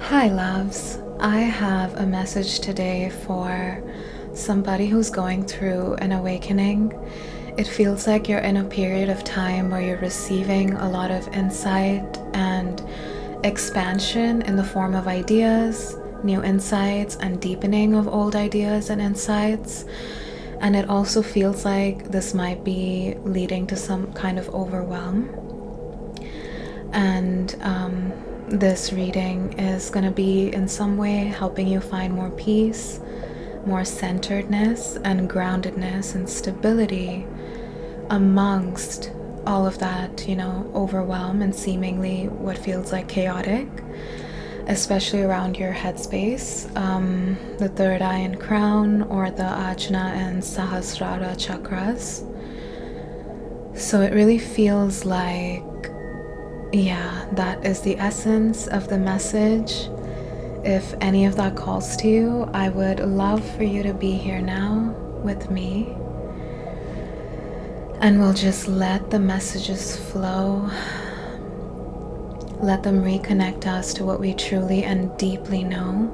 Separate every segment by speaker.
Speaker 1: Hi, loves. I have a message today for somebody who's going through an awakening. It feels like you're in a period of time where you're receiving a lot of insight and expansion in the form of ideas, new insights, and deepening of old ideas and insights. And it also feels like this might be leading to some kind of overwhelm. And this reading is going to be in some way helping you find more peace, more centeredness, and groundedness and stability amongst all of that, overwhelm and seemingly what feels like chaotic, especially around your headspace, the third eye and crown, or the Ajna and Sahasrara chakras. So it really feels like, that is the essence of the message. If any of that calls to you, I would love for you to be here now with me. And we'll just let the messages flow. Let them reconnect us to what we truly and deeply know,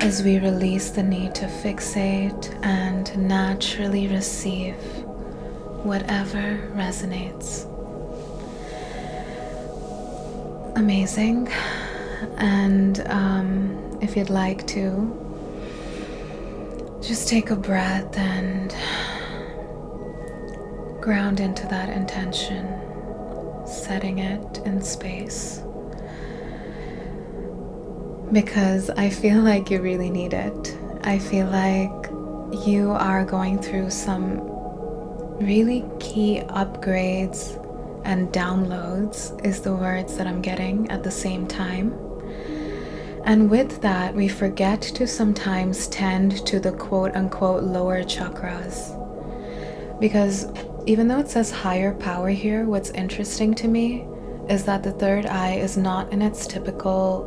Speaker 1: as we release the need to fixate and naturally receive whatever resonates. Amazing. And if you'd like to, just take a breath and ground into that intention, setting it in space, because I feel like you really need it. I feel like you are going through some really key upgrades and downloads, is the words that I'm getting at the same time. And with that, we forget to sometimes tend to the quote-unquote lower chakras. Because even though it says higher power here, what's interesting to me is that the third eye is not in its typical,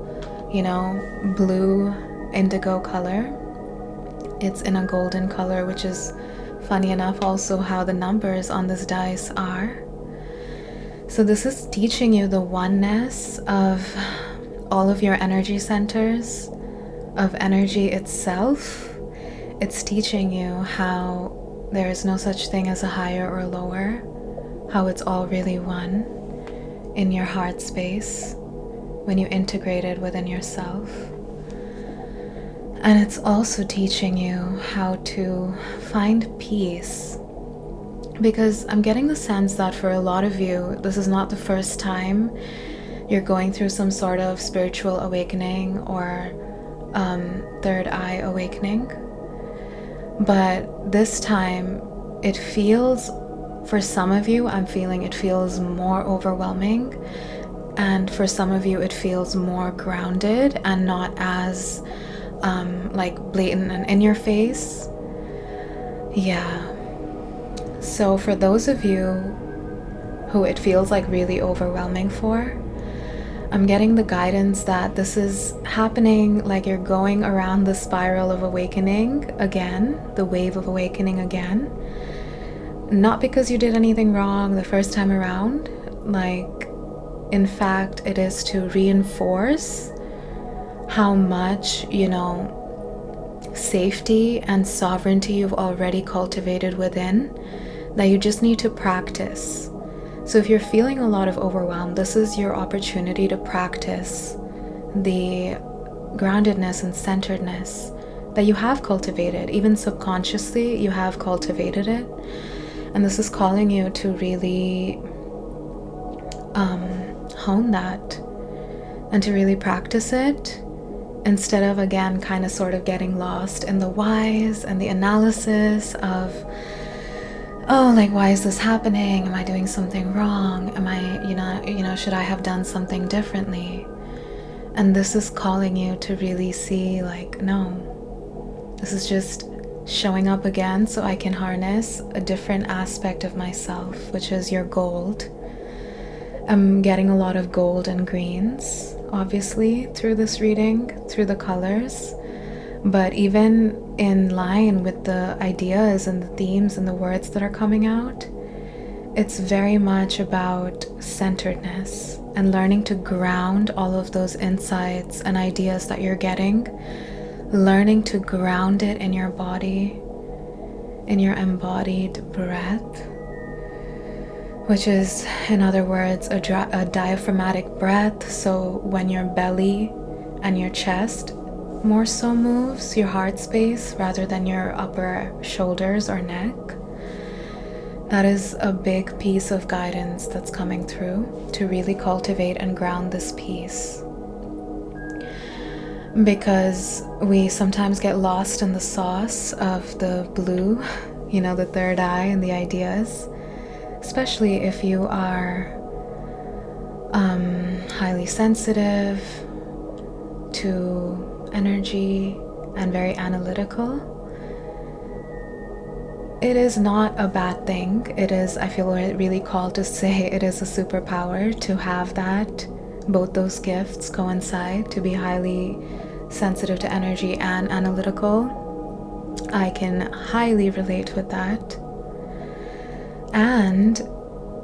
Speaker 1: blue indigo color. It's in a golden color, which is funny enough also how the numbers on this dice are. So this is teaching you the oneness of all of your energy centers, of energy itself. It's teaching you how there is no such thing as a higher or lower, how it's all really one in your heart space when you integrate it within yourself. And it's also teaching you how to find peace. Because I'm getting the sense that for a lot of you, this is not the first time you're going through some sort of spiritual awakening or third eye awakening. But this time, it feels, for some of you, I'm feeling it feels more overwhelming. And for some of you, it feels more grounded and not as blatant and in your face. Yeah. So for those of you who it feels like really overwhelming for, I'm getting the guidance that this is happening like you're going around the spiral of awakening again, the wave of awakening again. Not because you did anything wrong the first time around. In fact, it is to reinforce how much, safety and sovereignty you've already cultivated within, that you just need to practice. So if you're feeling a lot of overwhelm, this is your opportunity to practice the groundedness and centeredness that you have cultivated. Even subconsciously, you have cultivated it. And this is calling you to really hone that and to really practice it, instead of, again, kind of sort of getting lost in the whys and the analysis of, why is this happening? Am I doing something wrong? Am I, should I have done something differently? And this is calling you to really see, no, this is just showing up again so I can harness a different aspect of myself, which is your gold. I'm getting a lot of gold and greens, obviously, through this reading, through the colors. But even in line with the ideas and the themes and the words that are coming out, it's very much about centeredness. and learning to ground all of those insights and ideas that you're getting, learning to ground it in your body, in your embodied breath, which is, in other words, a diaphragmatic breath. So when your belly and your chest more so moves, your heart space, rather than your upper shoulders or neck, that is a big piece of guidance that's coming through to really cultivate and ground this piece. Because we sometimes get lost in the sauce of the blue, the third eye and the ideas, especially if you are highly sensitive to energy and very analytical. It is not a bad thing. It is, I feel really called to say, it is a superpower to have that, both those gifts coincide, to be highly sensitive to energy and analytical. I can highly relate with that. And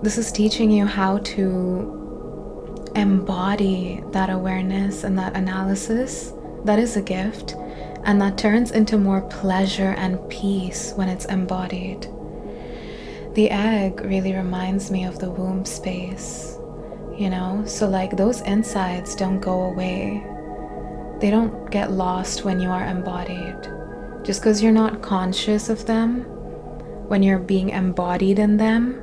Speaker 1: this is teaching you how to embody that awareness and that analysis. That is a gift. And that turns into more pleasure and peace when it's embodied. The egg really reminds me of the womb space, So like those insides don't go away. They don't get lost when you are embodied. Just because you're not conscious of them, when you're being embodied in them,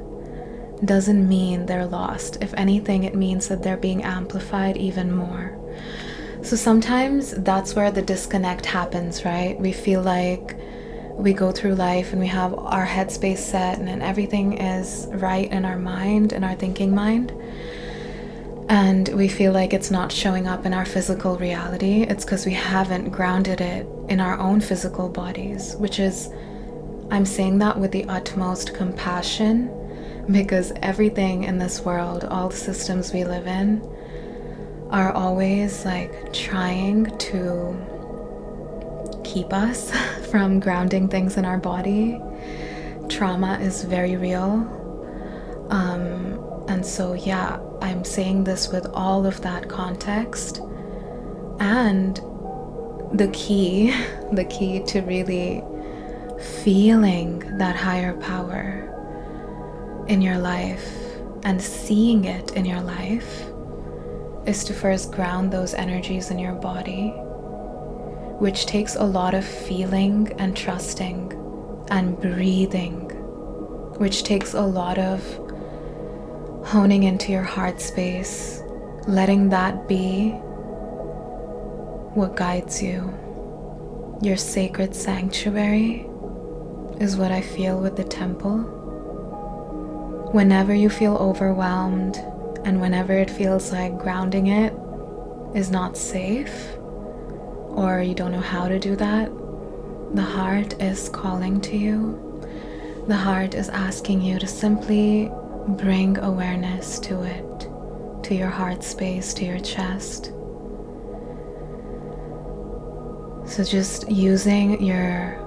Speaker 1: doesn't mean they're lost. If anything, it means that they're being amplified even more. So sometimes that's where the disconnect happens, right? We feel like we go through life and we have our headspace set and then everything is right in our mind, in our thinking mind. And we feel like it's not showing up in our physical reality. It's because we haven't grounded it in our own physical bodies, which is, I'm saying that with the utmost compassion, because everything in this world, all the systems we live in, are always like trying to keep us from grounding things in our body. Trauma is very real. And so, yeah, I'm saying this with all of that context. And the key to really feeling that higher power in your life and seeing it in your life is to first ground those energies in your body, which takes a lot of feeling and trusting and breathing, which takes a lot of honing into your heart space, letting that be what guides you. Your sacred sanctuary is what I feel with the temple. Whenever you feel overwhelmed, and whenever it feels like grounding it is not safe, or you don't know how to do that, the heart is calling to you. The heart is asking you to simply bring awareness to it, to your heart space, to your chest. So just using your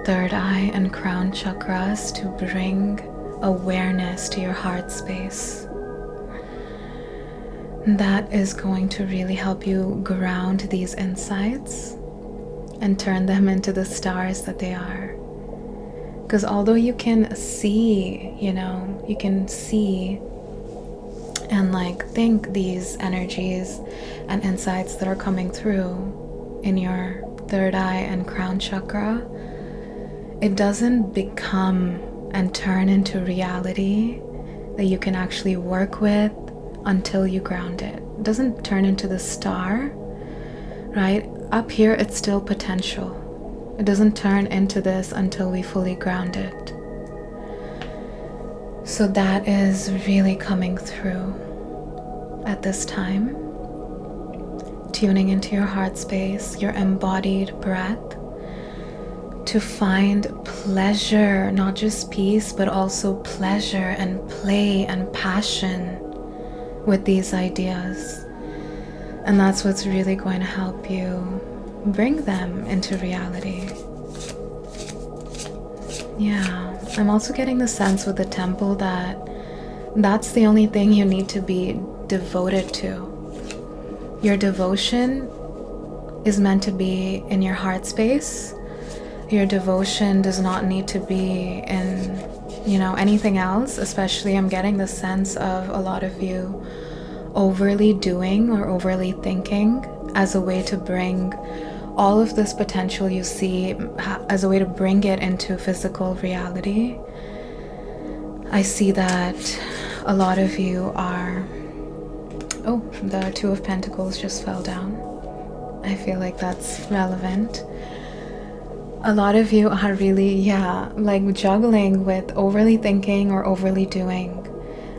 Speaker 1: third eye and crown chakras to bring awareness to your heart space. That is going to really help you ground these insights and turn them into the stars that they are. Because although you can see, you can see and think these energies and insights that are coming through in your third eye and crown chakra, it doesn't become and turn into reality that you can actually work with until you ground it. It doesn't turn into the star, right? Up here, it's still potential. It doesn't turn into this until we fully ground it. So that is really coming through at this time. Tuning into your heart space, your embodied breath, to find pleasure, not just peace, but also pleasure and play and passion with these ideas. And that's what's really going to help you bring them into reality. Yeah, I'm also getting the sense with the temple that that's the only thing you need to be devoted to. Your devotion is meant to be in your heart space. Your devotion does not need to be in, anything else. Especially, I'm getting the sense of a lot of you overly doing or overly thinking as a way to bring all of this potential you see, as a way to bring it into physical reality. I see that a lot of you are... Oh, the Two of Pentacles just fell down. I feel like that's relevant. A lot of you are really, like juggling with overly thinking or overly doing.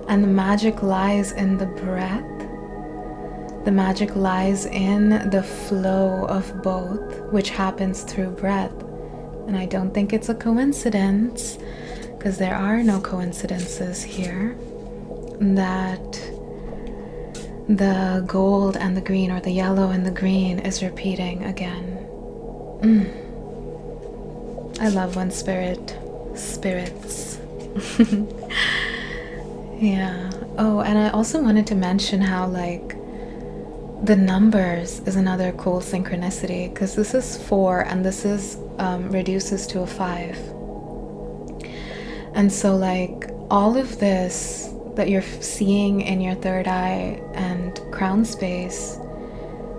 Speaker 1: And the magic lies in the breath. The magic lies in the flow of both, which happens through breath. And I don't think it's a coincidence, because there are no coincidences here, that the gold and the green, or the yellow and the green, is repeating again. I love when spirits. Yeah. Oh, and I also wanted to mention how, like, the numbers is another cool synchronicity, because this is 4 and this is reduces to a 5. And so, like, all of this that you're seeing in your third eye and crown space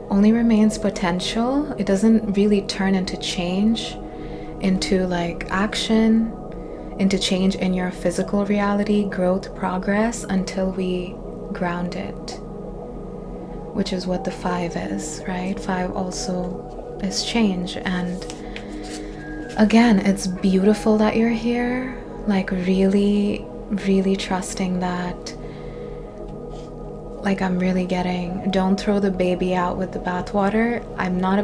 Speaker 1: only remains potential. It doesn't really turn into change, into like action, into change in your physical reality, growth, progress, until we ground it, which is what the 5 is, right? 5 also is change. And again, it's beautiful that you're here, like really trusting that, like, I'm really getting, don't throw the baby out with the bathwater. I'm not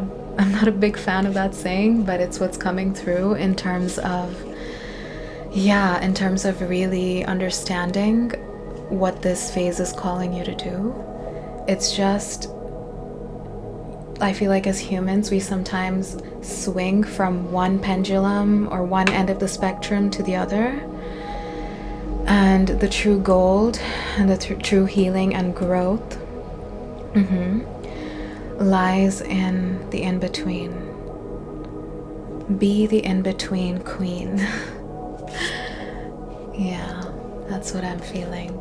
Speaker 1: a big fan of that saying, but it's what's coming through in terms of really understanding what this phase is calling you to do. It's just, I feel like as humans, we sometimes swing from one pendulum or one end of the spectrum to the other. And the true gold and the true healing and growth lies in the in-between. Be the in-between queen. Yeah, that's what I'm feeling.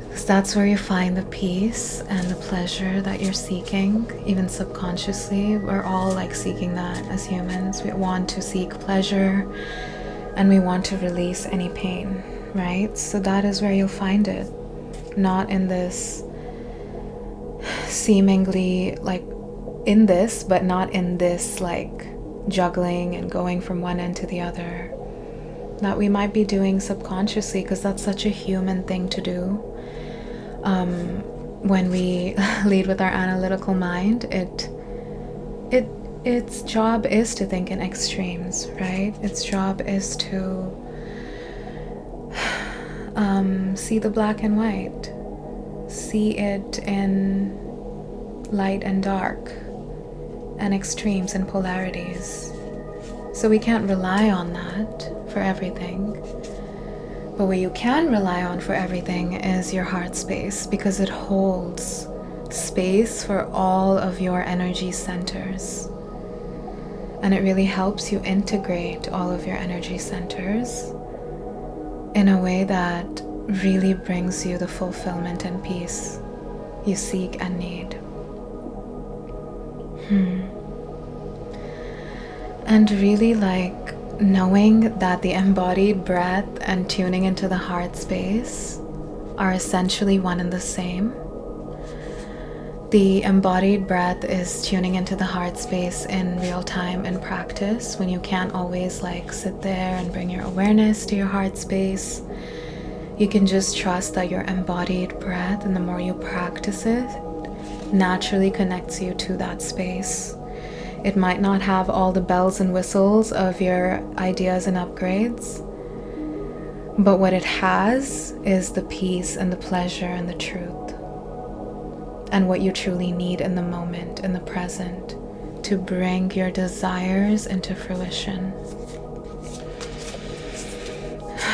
Speaker 1: Because that's where you find the peace and the pleasure that you're seeking, even subconsciously. We're all like seeking that as humans. We want to seek pleasure, and we want to release any pain, right? So that is where you'll find it. Not in this seemingly, like, in this, but not in this, like, juggling and going from one end to the other. That we might be doing subconsciously, because that's such a human thing to do. When we lead with our analytical mind, its job is to think in extremes, right? Its job is to see the black and white, see it in light and dark, and extremes and polarities. So we can't rely on that for everything. But what you can rely on for everything is your heart space, because it holds space for all of your energy centers. And it really helps you integrate all of your energy centers in a way that really brings you the fulfillment and peace you seek and need. And really, like, knowing that the embodied breath and tuning into the heart space are essentially one and the same. The embodied breath is tuning into the heart space in real time in practice, when you can't always like sit there and bring your awareness to your heart space. You can just trust that your embodied breath, and the more you practice it, naturally connects you to that space. It might not have all the bells and whistles of your ideas and upgrades, but what it has is the peace and the pleasure and the truth, and what you truly need in the moment, in the present, to bring your desires into fruition.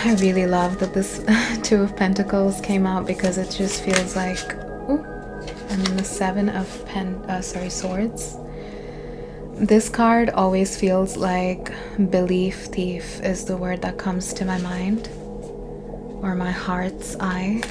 Speaker 1: I really love that this Two of Pentacles came out, because it just feels like, ooh, and then the Seven of Swords. This card always feels like belief thief is the word that comes to my mind, or my heart's eye.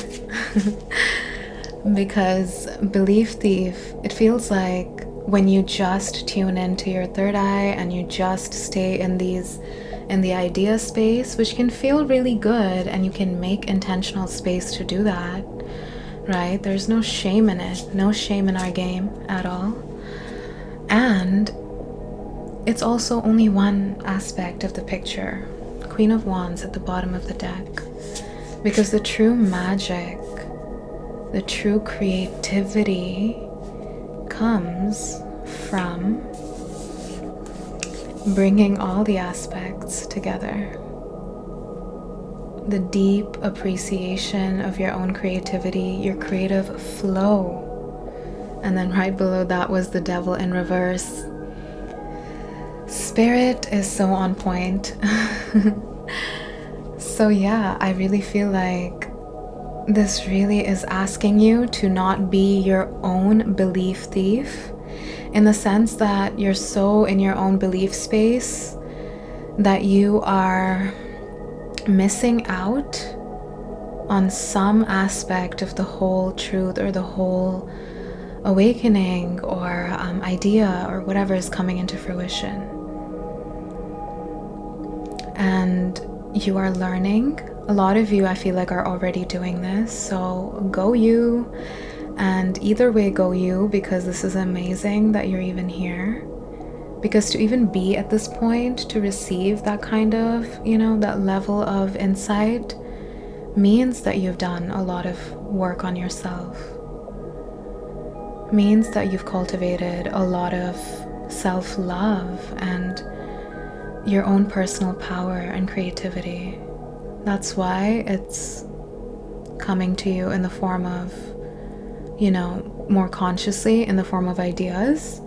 Speaker 1: Because belief thief, it feels like when you just tune into your third eye and you just stay in the idea space, which can feel really good, and you can make intentional space to do that, right? There's no shame in it, no shame in our game at all. And it's also only one aspect of the picture, Queen of Wands at the bottom of the deck, because the true magic, the true creativity comes from bringing all the aspects together. The deep appreciation of your own creativity, your creative flow. And then right below that was the Devil in reverse. Spirit is so on point. So yeah, I really feel like this really is asking you to not be your own belief thief, in the sense that you're so in your own belief space that you are missing out on some aspect of the whole truth, or the whole awakening, or idea, or whatever is coming into fruition. And you are learning. A lot of you, I feel like, are already doing this, so go you. And either way, go you, because this is amazing that you're even here. Because to even be at this point, to receive that kind of, that level of insight, means that you've done a lot of work on yourself. Means that you've cultivated a lot of self-love and your own personal power and creativity. That's why it's coming to you in the form of, more consciously in the form of ideas,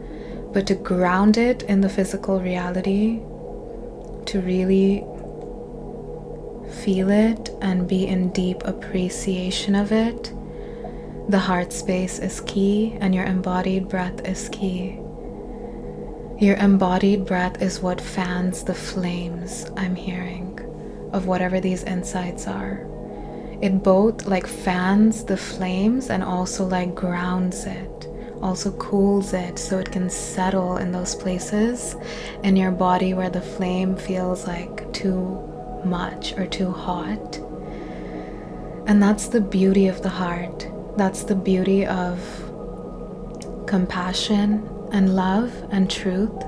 Speaker 1: but to ground it in the physical reality, to really feel it and be in deep appreciation of it. The heart space is key, and your embodied breath is key. Your embodied breath is what fans the flames, I'm hearing, of whatever these insights are. It both fans the flames and also grounds it, also cools it, so it can settle in those places in your body where the flame feels too much or too hot. And that's the beauty of the heart. That's the beauty of compassion and love and truth,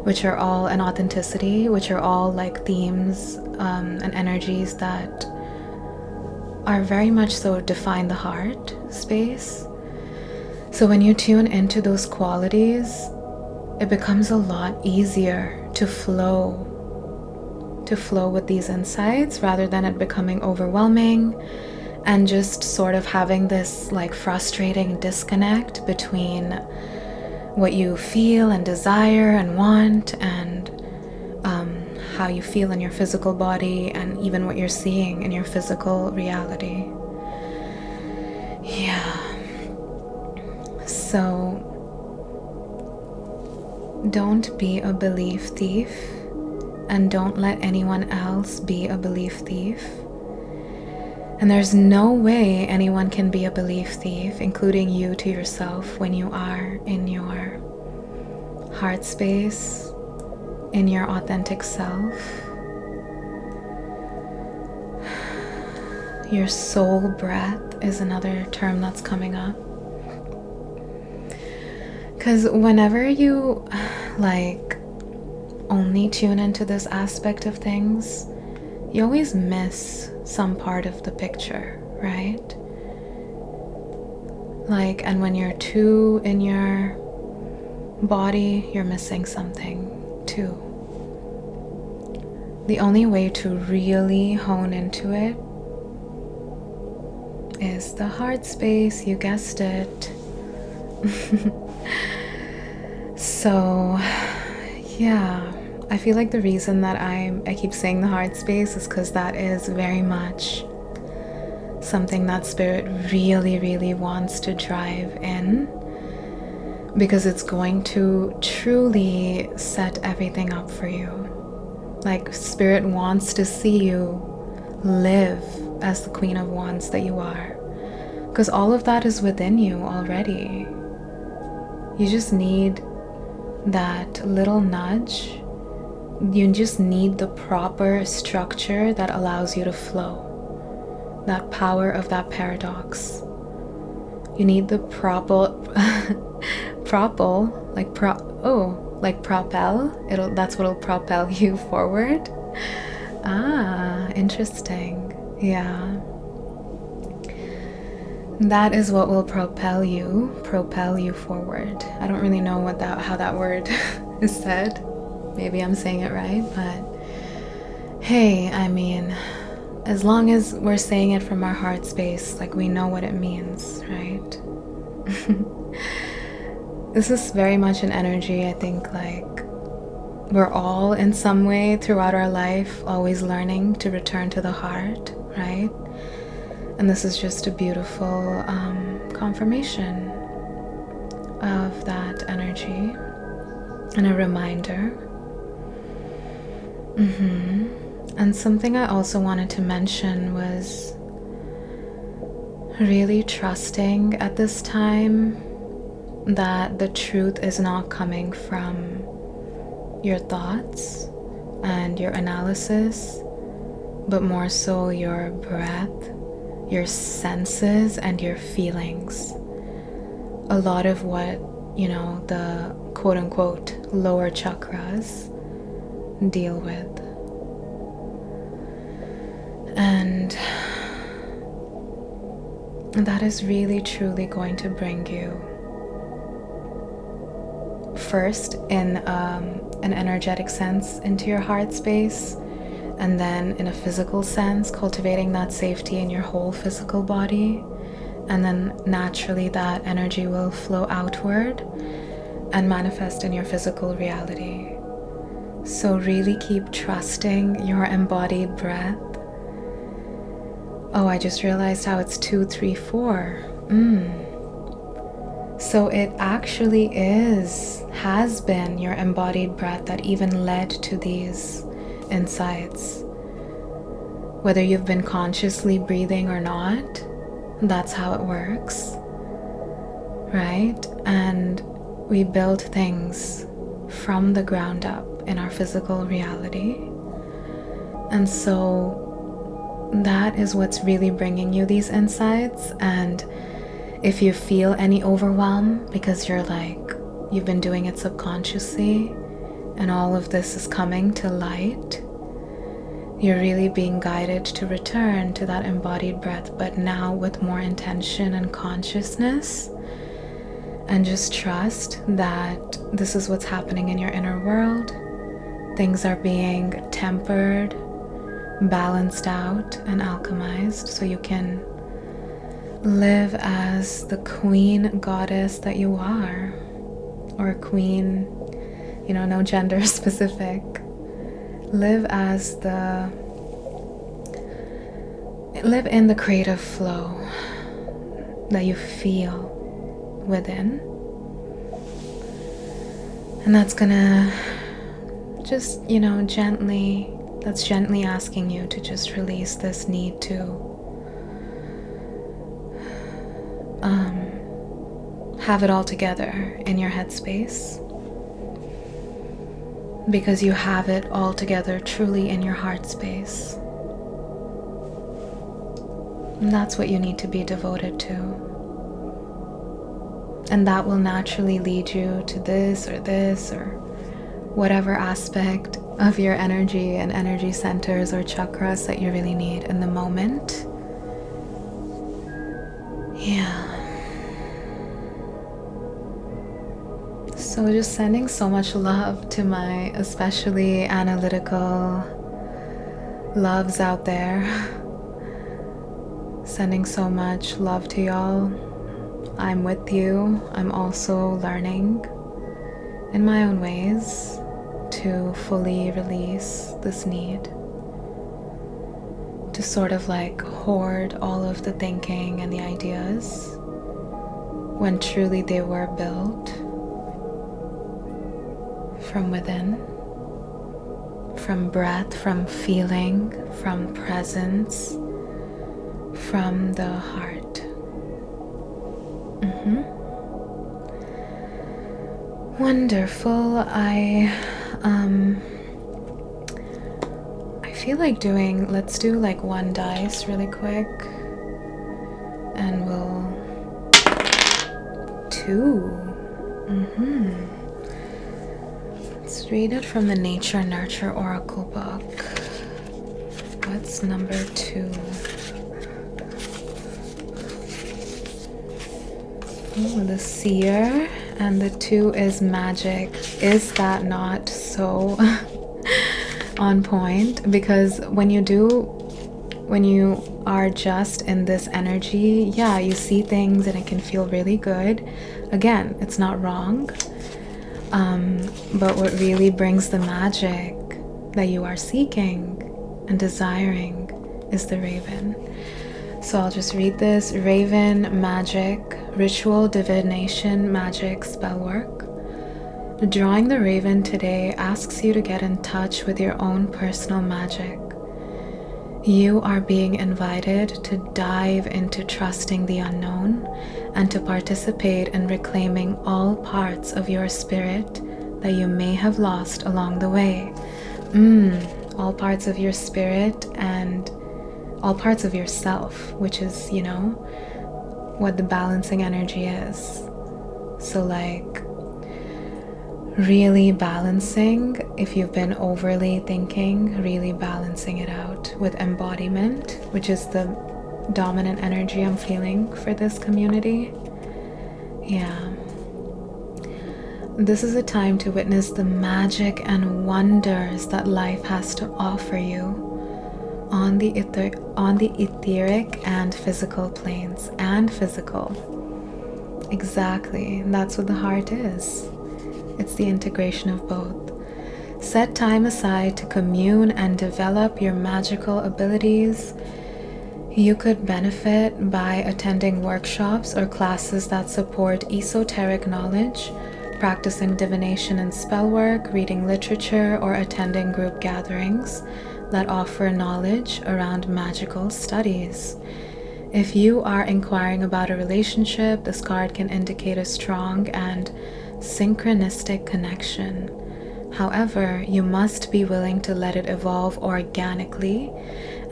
Speaker 1: which are all, and authenticity, which are all themes and energies that are very much so define the heart space. So when you tune into those qualities, it becomes a lot easier to flow with these insights, rather than it becoming overwhelming and just sort of having this frustrating disconnect between what you feel and desire and want, and how you feel in your physical body, and even what you're seeing in your physical reality. Yeah. So don't be a belief thief, and don't let anyone else be a belief thief. And there's no way anyone can be a belief thief, including you to yourself, when you are in your heart space, in your authentic self. Your soul breath is another term that's coming up. Because whenever you only tune into this aspect of things, you always miss some part of the picture, right? And when you're too in your body, you're missing something too. The only way to really hone into it is the heart space, you guessed it. So yeah, I feel like the reason that I keep saying the heart space is because that is very much something that spirit really, really wants to drive in, because it's going to truly set everything up for you. Like, spirit wants to see you live as the Queen of Wands that you are, because all of that is within you already. You just need that little nudge. You just need the proper structure that allows you to flow. That power of that paradox. You need the propel, like propel. That's what'll propel you forward. Ah, interesting. Yeah. That is what will propel you forward. I don't really know how that word is said. Maybe I'm saying it right, but hey, I mean, as long as we're saying it from our heart space, like, we know what it means, right? This is very much an energy, I think, like, we're all in some way throughout our life always learning to return to the heart, right? And this is just a beautiful confirmation of that energy and a reminder. And something I also wanted to mention was really trusting at this time that the truth is not coming from your thoughts and your analysis, but more so your breath, your senses, and your feelings. A lot of what, the quote-unquote lower chakras deal with. And that is really truly going to bring you first in an energetic sense into your heart space, and then in a physical sense, cultivating that safety in your whole physical body. And then naturally that energy will flow outward and manifest in your physical reality. So really keep trusting your embodied breath. Oh, I just realized how it's 2, 3, 4. So it actually has been your embodied breath that even led to these insights. Whether you've been consciously breathing or not, that's how it works, right? And we build things from the ground up in our physical reality. And so that is what's really bringing you these insights. And if you feel any overwhelm because you've been doing it subconsciously and all of this is coming to light, you're really being guided to return to that embodied breath, but now with more intention and consciousness. And just trust that this is what's happening in your inner world. Things are being tempered, balanced out, and alchemized so you can live as the queen goddess that you are, or queen, no gender specific. Live in the creative flow that you feel within. And that's gonna just, gently asking you to just release this need to have it all together in your headspace, because you have it all together truly in your heart space. And that's what you need to be devoted to. And that will naturally lead you to this or whatever aspect of your energy and energy centers or chakras that you really need in the moment. Yeah. So just sending so much love to my especially analytical loves out there. Sending so much love to y'all. I'm with you. I'm also learning in my own ways. to fully release this need, to sort of like hoard all of the thinking and the ideas when truly they were built from within, from breath, from feeling, from presence, from the heart. Wonderful. I feel like let's do like one dice really quick, and we'll 2. Let's read it from the Nature Nurture Oracle book. What's number 2? Oh, the Seer, and the 2 is magic. Is that not so on point? Because when you are just in this energy, yeah, you see things and it can feel really good. Again, it's not wrong. But what really brings the magic that you are seeking and desiring is the raven. So I'll just read this. Raven magic, ritual divination magic spell work. Drawing the raven today asks you to get in touch with your own personal magic. You are being invited to dive into trusting the unknown and to participate in reclaiming all parts of your spirit that you may have lost along the way. All parts of your spirit and all parts of yourself, which is, what the balancing energy is. So like really balancing, if you've been overly thinking, really balancing it out with embodiment, which is the dominant energy I'm feeling for this community. Yeah. This is a time to witness the magic and wonders that life has to offer you on the etheric and physical planes. And physical. Exactly. That's what the heart is. It's the integration of both. Set time aside to commune and develop your magical abilities. You could benefit by attending workshops or classes that support esoteric knowledge, practicing divination and spell work, reading literature, or attending group gatherings that offer knowledge around magical studies. If you are inquiring about a relationship, this card can indicate a strong and synchronistic connection. However, you must be willing to let it evolve organically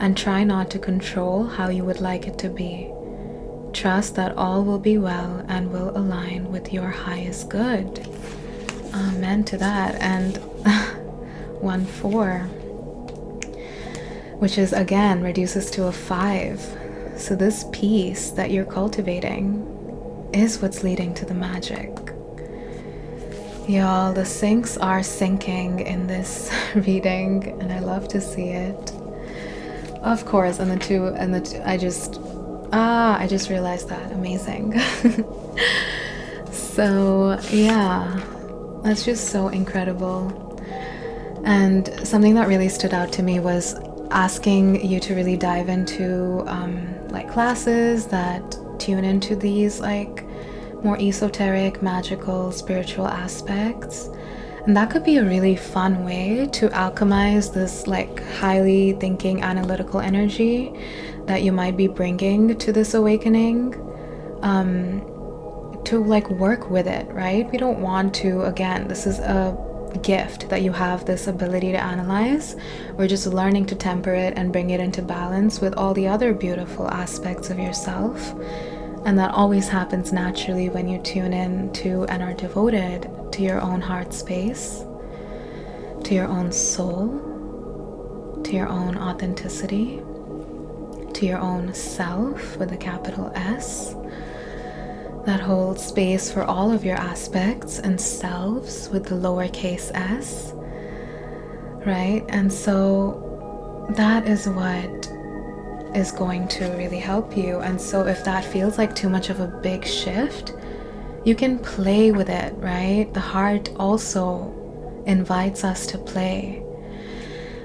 Speaker 1: and try not to control how you would like it to be. Trust that all will be well and will align with your highest good. Amen to that. And 1-4, which is again reduces to a 5. So this peace that you're cultivating is what's leading to the magic. Y'all, the syncs are syncing in this reading, and I love to see it. Of course, and the two, I just realized that. Amazing. So yeah, that's just so incredible. And something that really stood out to me was asking you to really dive into like classes that tune into these like more esoteric, magical, spiritual aspects. And that could be a really fun way to alchemize this like highly thinking, analytical energy that you might be bringing to this awakening, to like work with it, right? We don't want to, again, this is a gift that you have this ability to analyze. We're just learning to temper it and bring it into balance with all the other beautiful aspects of yourself. And that always happens naturally when you tune in to and are devoted to your own heart space, to your own soul, to your own authenticity, to your own self with a capital S, that holds space for all of your aspects and selves with the lowercase s, right? And so that is what is going to really help you. And so if that feels like too much of a big shift, you can play with it, right? The heart also invites us to play.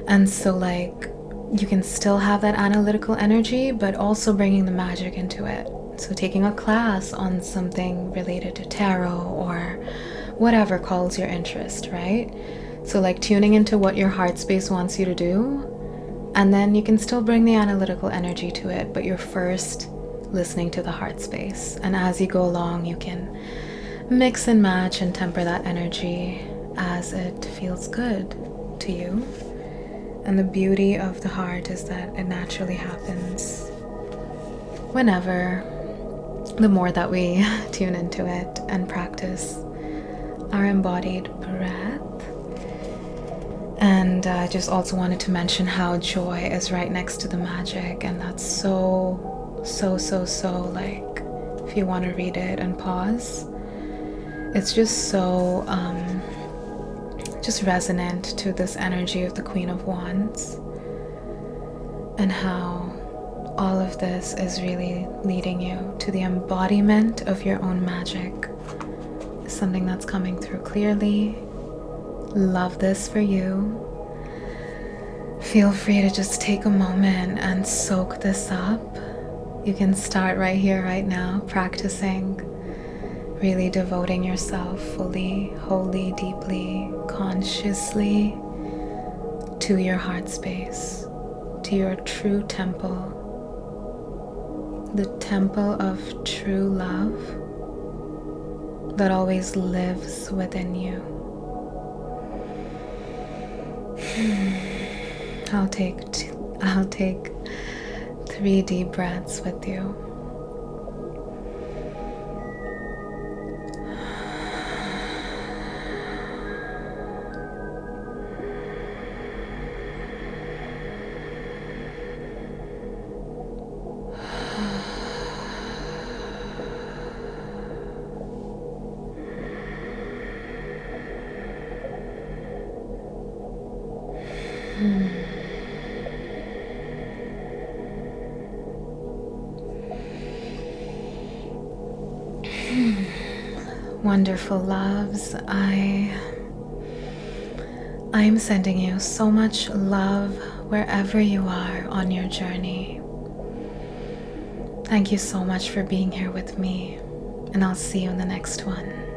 Speaker 1: And so like you can still have that analytical energy, but also bringing the magic into it. So taking a class on something related to tarot or whatever calls your interest, right? So like tuning into what your heart space wants you to do, and then you can still bring the analytical energy to it, but you're first listening to the heart space. And as you go along, you can mix and match and temper that energy as it feels good to you. And the beauty of the heart is that it naturally happens whenever, the more that we tune into it and practice our embodied breath. And I just also wanted to mention how joy is right next to the magic, and that's so like, if you want to read it and pause, it's just so just resonant to this energy of the Queen of Wands, and how all of this is really leading you to the embodiment of your own magic. Something that's coming through clearly. Love this for you. Feel free to just take a moment and soak this up. You can start right here, right now, practicing, really devoting yourself fully, wholly, deeply, consciously to your heart space, to your true temple, the temple of true love that always lives within you. I'll take 3 deep breaths with you. Wonderful loves, I'm sending you so much love wherever you are on your journey. Thank you so much for being here with me, and I'll see you in the next one.